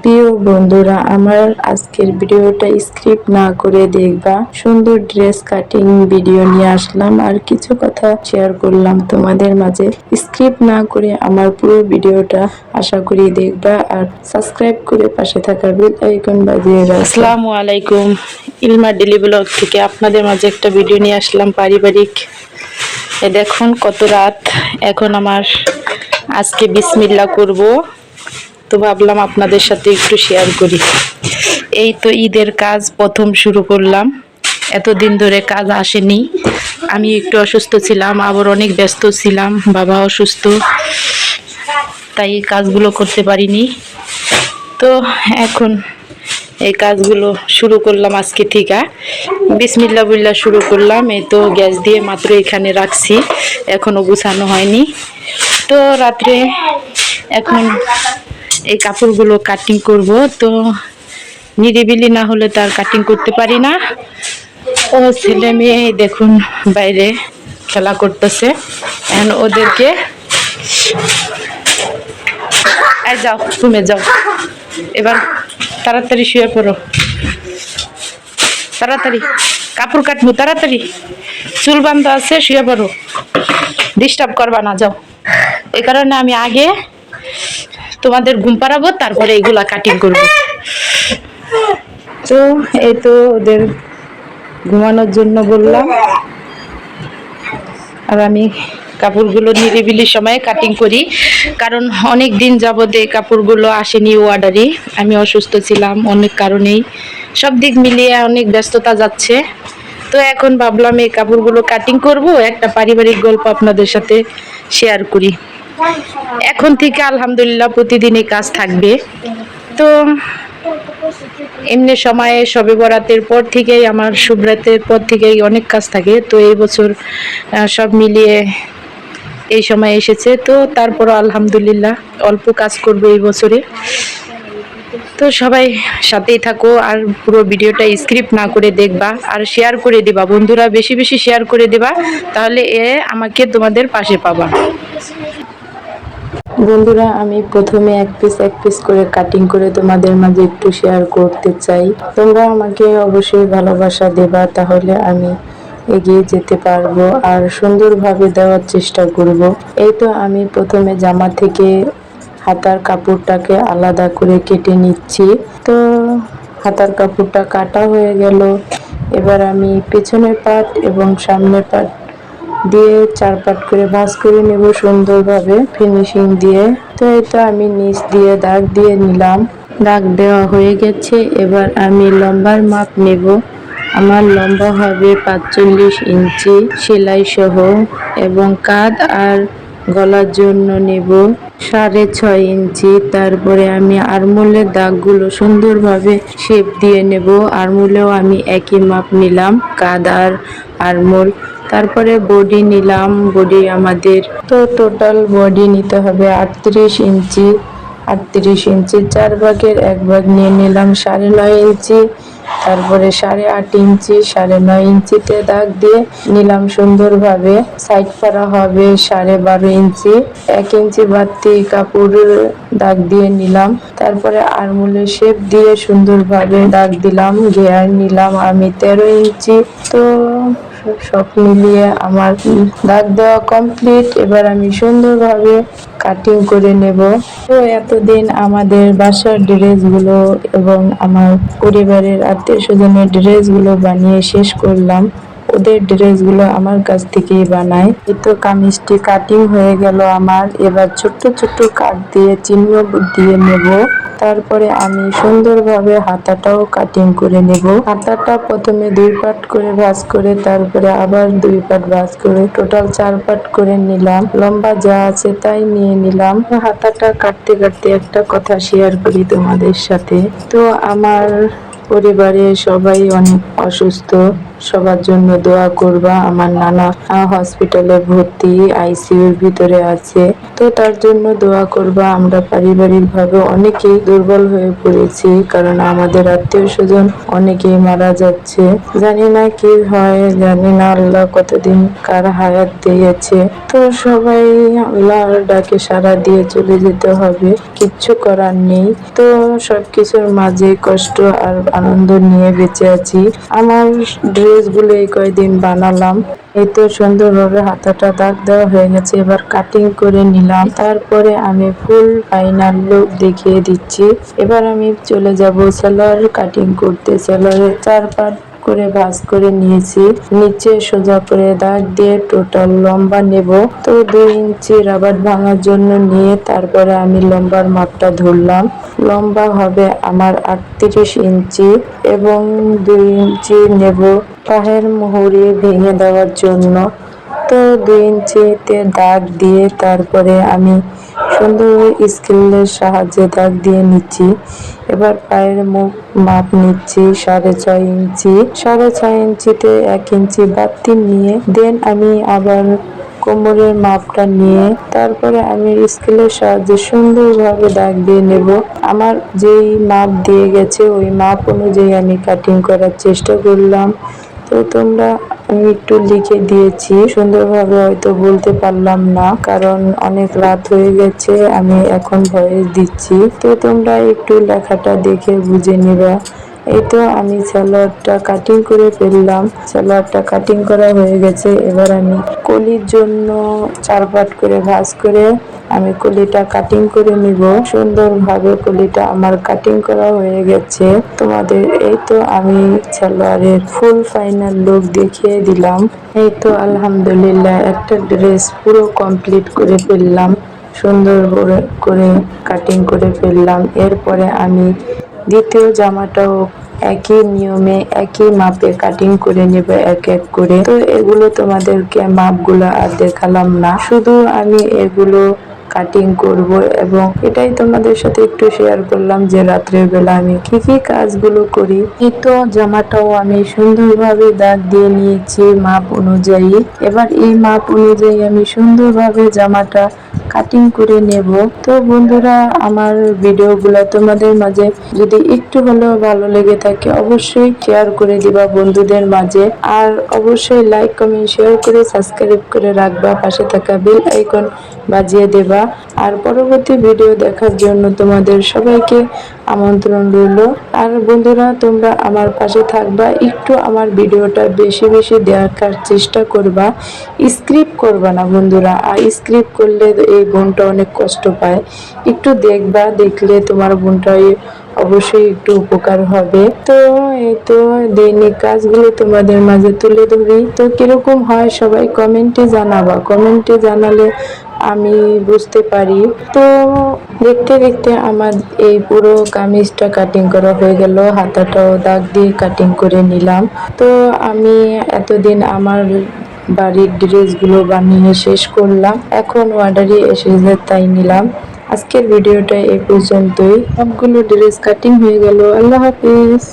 প্রিয় বন্ধুরা, আমার আজকের ভিডিওটা স্ক্রিপ্ট না করে দেখবা। সুন্দর ড্রেস কাটিং ভিডিও নিয়ে আসলাম আর কিছু কথা শেয়ার করলাম তোমাদের মাঝে। স্ক্রিপ্ট না করে আমার পুরো ভিডিওটা আশা করি দেখবা আর সাবস্ক্রাইব করে পাশে থাকা বেল আইকন বাজিয়ে রাখবা। আসসালামু আলাইকুম, ইলমা ডেলি ব্লগ থেকে আপনাদের মাঝে একটা ভিডিও নিয়ে আসলাম পারিবারিক। দেখুন কত রাত, এখন আমার আজকে বিসমিল্লাহ করব, তো ভাবলাম আপনাদের সাথে একটু শেয়ার করি। এই তো ঈদের কাজ প্রথম শুরু করলাম, এতদিন ধরে কাজ আসেনি। আমি একটু অসুস্থ ছিলাম, আবার অনেক ব্যস্ত ছিলাম, বাবা অসুস্থ, তাই কাজগুলো করতে পারিনি। তো এখন এই কাজগুলো শুরু করলাম আজকে থেকে, বিসমিল্লাহ বিল্লাহ শুরু করলাম। এই তো গ্যাস দিয়ে মাত্র এখানে রাখছি, এখনো গুছানো হয়নি। তো রাত্রে এখন এই কাপড়গুলো কাটিং করব, তো নিরিবিলি না হলে তার কাটিং করতে পারি না। ও ছেলে মেয়ে দেখুন বাইরে খেলা করতেছে, এখন ওদেরকে যাও রুমে যাও, এবার তাড়াতাড়ি শুয়ে পড়ো, তাড়াতাড়ি কাপড় কাটবো, তাড়াতাড়ি চুল বান্ধা আছে, শুয়ে পড়ো, ডিস্টার্ব করবা না, যাও। এই কারণে আমি আগে তোমাদের ঘুম পাড়াবো, তারপরে এগুলা কাটিং করব। তো এই তো ওদের ঘুমানোর জন্য বললাম, আর আমি কাপড়গুলো নিরিবিলি সময়ে কাটিং করি, কারণ অনেক দিন যাবত এই কাপড়গুলো আসেনি অর্ডারই। আমি অসুস্থ ছিলাম অনেক কারণেই, সব দিক মিলিয়ে অনেক ব্যস্ততা যাচ্ছে। তো এখন ভাবলাম এই কাপড়গুলো কাটিং করব, একটা পারিবারিক গল্প আপনাদের সাথে শেয়ার করি। এখন থেকে আলহামদুলিল্লাহ প্রতিদিনই কাজ থাকবে। তো এমনি সময়ে শবে বরাতের পর থেকেই, আমার শুভরাতের পর থেকেই অনেক কাজ থাকে। তো এই বছর সব মিলিয়ে এই সময় এসেছে, তো তারপরও আলহামদুলিল্লাহ অল্প কাজ করবো এই বছরে। তো সবাই সাথেই থাকো আর পুরো ভিডিওটা স্ক্রিপ্ট না করে দেখবা আর শেয়ার করে দিবা বন্ধুরা, বেশি বেশি শেয়ার করে দিবা, তাহলে আমাকে তোমাদের পাশে পাবা। বন্ধুরা, আমি প্রথমে এক পিস করে কাটিং করে তোমাদের মাঝে একটু শেয়ার করতে চাই। তোমরা আমাকে অবশ্যই ভালোবাসা দেবা, তাহলে আমি এগিয়ে যেতে পারবো আর সুন্দরভাবে দেওয়ার চেষ্টা করব। এই তো আমি প্রথমে জামা থেকে হাতার কাপড়টাকে আলাদা করে কেটে নিচ্ছি। তো হাতার কাপড়টা কাটা হয়ে গেল, এবার আমি পেছনের পাট এবং সামনের পাট দিয়ে 4 পাট করে ভাঁজ করে নেব সুন্দরভাবে ফিনিশিং দিয়ে। তো এই তো আমি নিচ দিয়ে দাগ দিয়ে নিলাম, দাগ দেওয়া হয়ে গেছে। এবার আমি লম্বার মাপ নেব, আমার লম্বা হবে 45 ইঞ্চি সেলাই সহ, এবং কাঁধ আর গলার জন্য নেব 6.5 ইঞ্চি। তারপরে আমি আরমোলের দাগগুলো সুন্দরভাবে শেপ দিয়ে নেব, আরমোলেও আমি একই মাপ নিলাম, কাঁধ আর আরমোল। তারপরে বডি নিলাম, বডি আমাদের তো টোটাল বডি নিতে হবে 38 ইঞ্চি। 38 ইঞ্চি 4 ভাগের 1 ভাগ নিয়ে নিলাম 9.5 ইঞ্চি। তারপরে 8.5 ইঞ্চি, 9.5 ইঞ্চিতে দাগ দিয়ে নিলাম সুন্দরভাবে। সাইড করা হবে 12.5 ইঞ্চি, 1 ইঞ্চি বাড়তি কাপড় দাগ দিয়ে নিলাম। তারপরে আরমোলের শেপ দিয়ে সুন্দরভাবে দাগ দিলাম। ঘেয়ার নিলাম আমি 13 ইঞ্চি। তো সব মিলিয়ে আমার দাগ দেওয়া কমপ্লিট। এবার আমি সুন্দরভাবে কাটিং করে নেব। তো এতদিন আমাদের বাসার ড্রেসগুলো এবং আমার পরিবারের আত্মীয় স্বজনের ড্রেসগুলো বানিয়ে শেষ করলাম, ওদের ড্রেসগুলো আমার কাছ থেকেই বানায়। এই তো কামিজটি কাটিং হয়ে গেল আমার, এবার ছোট্ট ছোট্ট কাট দিয়ে চিহ্ন দিয়ে নেব। তারপরে আমি সুন্দরভাবে হাতাটাও কাটিং করে নেব। হাতাটা প্রথমে 2 পাট করে ভাঁজ করে, তারপরে আবার 2 পাট ভাঁজ করে, টোটাল 4 পাট করে নিলাম। লম্বা যা আছে তাই নিয়ে নিলাম। হাতাটা কাটতে কাটতে একটা কথা শেয়ার করি তোমাদের সাথে। তো আমার পরিবারে সবাই অনেক অসুস্থ, সবার জন্য দোয়া করবা। আমার নানা হসপিটালে ভর্তি, আইসিইউর ভিতরে আছে, তো তার জন্য দোয়া করবা। আমরা পারিবারিকভাবে অনেকেই দুর্বল হয়ে পড়েছি, কারণ আমাদের আত্মীয় স্বজন অনেকেই মারা যাচ্ছে। জানি না কি হয়, জানি না আল্লাহ কতদিন কার হায়াত দিয়েছে। তো সবাই আল্লাহর ডাকে সাড়া দিয়ে চলে যেতে হবে, কিচ্ছু করার নেই। তো সবকিছুর মাঝে কষ্ট আর আনন্দ নিয়ে বেঁচে আছি। আমার ড্রেসগুলো এই কয়দিন বানালাম, এই তো সুন্দরভাবে হাতাটা দাগ দেওয়া হয়ে গেছে। এবার কাটিং করে নিলাম, তারপরে আমি ফুল ফাইনাল লুক দেখিয়ে দিচ্ছি। এবার আমি চলে যাব সেলার কাটিং করতে। সেলারের 4 পার্ট করে ভাঁজ করে নিয়েছি, নিচে সোজা করে দাগ দিয়ে টোটাল লম্বা নেব। তো 2 ইঞ্চি রাবার ভাঙার জন্য নিয়ে তারপরে আমি লম্বার মাপটা ধরলাম। লম্বা হবে আমার 38 ইঞ্চি এবং 2 ইঞ্চি নেব পায়ের মুহুরি ভেঙে দেওয়ার জন্য। তো 2 ইঞ্চিতে দাগ দিয়ে তারপরে আমি সুন্দর স্কেলের সাহায্যে দাগ দিয়ে নিচ্ছি। এবার পায়ের মাপ নিচ্ছি 6.5 ইঞ্চি। 6.5 ইঞ্চিতে 1 ইঞ্চি বাড়তি নিয়ে দেন আমি আবার কোমরের মাপটা নিয়ে তারপরে আমি স্কেলের সাহায্যে সুন্দরভাবে দাগ দিয়ে নেব। আমার যেই মাপ দিয়ে গেছে ওই মাপ অনুযায়ী আমি কাটিং করার চেষ্টা করলাম। তো তোমরা, আমি একটু লিখে দিয়েছি, সুন্দরভাবে হয়তো বলতে পারলাম না, কারণ অনেক রাত হয়ে গেছে, আমি এখন ভয়েস দিচ্ছি। তো তোমরা একটু লেখাটা দেখে বুঝে নিবা। এই তো আমি সালোয়ারটা কাটিং করে ফেললাম। সালোয়ারটা কাটিং করা হয়ে গেছে। এবার আমি কলির জন্য 4 পার্ট করে ভাঁজ করে আমি কলিটা কাটিং করে নিব। সুন্দরভাবে কলিটা আমার কাটিং করা হয়ে গেছে তোমাদের। এই তো আমি সালোয়ারের ফুল ফাইনাল লুক দেখিয়ে দিলাম। এই তো আলহামদুলিল্লাহ একটা ড্রেস পুরো কমপ্লিট করে ফেললাম, সুন্দর করে কাটিং করে ফেললাম। এরপরে আমি দ্বিতীয় জামাটাও একই নিয়মে একই মাপে কাটিং করে নেব এক এক করে। তো এগুলো তোমাদেরকে মাপগুলো আর দেখালাম না, শুধু আমি এগুলো কাটিং করব এবং এটাই তোমাদের সাথে একটু শেয়ার করলাম যে রাত্রের বেলা আমি কি কি কাজগুলো করি। এই তো জামাটাও আমি সুন্দরভাবে দাগ দিয়ে নিয়েছি মাপ অনুযায়ী। এবার এই মাপ অনুযায়ী আমি সুন্দরভাবে জামাটা কাটিং করে নেব। তো বন্ধুরা, আমার ভিডিওগুলো তোমাদের মাঝে যদি একটু হলেও ভালো লেগে থাকে অবশ্যই শেয়ার করে দিবা বন্ধুদের মাঝে, আর অবশ্যই লাইক কমেন্ট শেয়ার করে সাবস্ক্রাইব করে রাখবা, পাশে থাকা বেল আইকন বাজিয়ে দেবা। আর পরবর্তী ভিডিও দেখার জন্য তোমাদের সবাইকে আমন্ত্রণ রইল। আর বন্ধুরা, তোমরা আমার পাশে থাকবা, একটু আমার ভিডিওটা বেশি বেশি দেখার চেষ্টা করবা, স্ক্রিপ্ট করবা না বন্ধুরা। আর স্ক্রিপ্ট করলে এই বোনটা অনেক কষ্ট পায়। একটু দেখবা, দেখলে তোমার বোনটা অবশ্যই একটু উপকার হবে। তো এই তো দৈনিক কাজগুলো তোমাদের মাঝে তুলে ধরি। তো কিরকম হয় সবাই কমেন্টে জানাবা, কমেন্টে জানালে আমি বুঝতে পারি। তো দেখতে দেখতে আমার এই পুরো কামিজটা কাটিং করা হয়ে গেল, হাতাটাও দাগ দিয়ে কাটিং করে নিলাম। তো আমি এতদিন আমার বাড়ির ড্রেসগুলো বানিয়ে শেষ করলাম, এখন অর্ডারে এসেছে তাই নিলাম। আজকের ভিডিওটা এই পর্যন্তই, সবগুলো ড্রেস কাটিং হয়ে গেল। আল্লাহ হাফিজ।